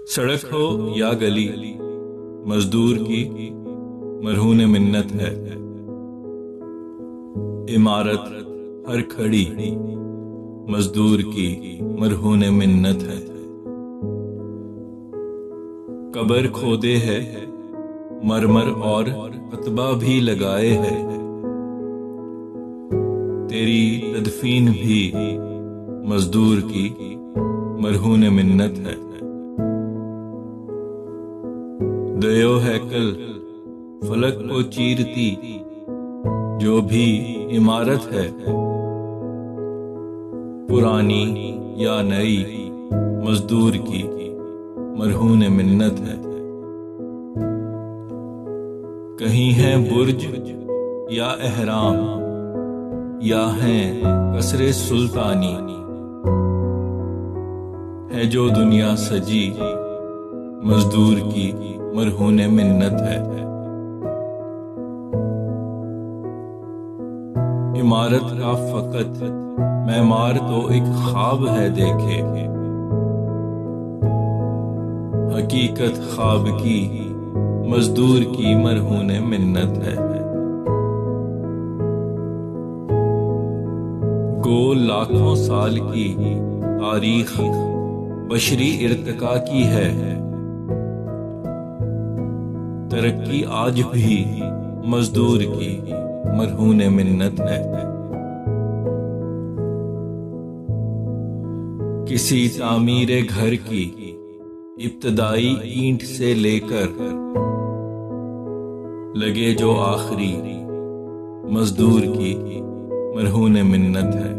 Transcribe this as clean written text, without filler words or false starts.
सड़क हो या गली, मजदूर की मरहून मिन्नत है। इमारत हर खड़ी, मजदूर की मरहून मिन्नत है। कब्र खोदे है, मरमर और कतबा भी लगाए है। तेरी तदफीन भी मजदूर की मरहून मिन्नत है। दयो है कल फलक को चीरती जो भी इमारत है। पुरानी या नई मजदूर की मरहून मिन्नत है। कहीं है बुर्ज या एहराम, या है कसरे सुल्तानी, है जो दुनिया सजी मजदूर की मरहून मिन्नत है। इमारत का फकत मैमार तो एक ख्वाब है देखे, हकीकत ख्वाब की मजदूर की मरहून मिन्नत है। गो लाखों साल की तारीख बशरी इर्तिका की है। तरक्की आज भी मजदूर की मरहून मिन्नत है। किसी तामीरे घर की इब्तदाई ईंट से लेकर लगे जो आखिरी मजदूर की मरहून मिन्नत है।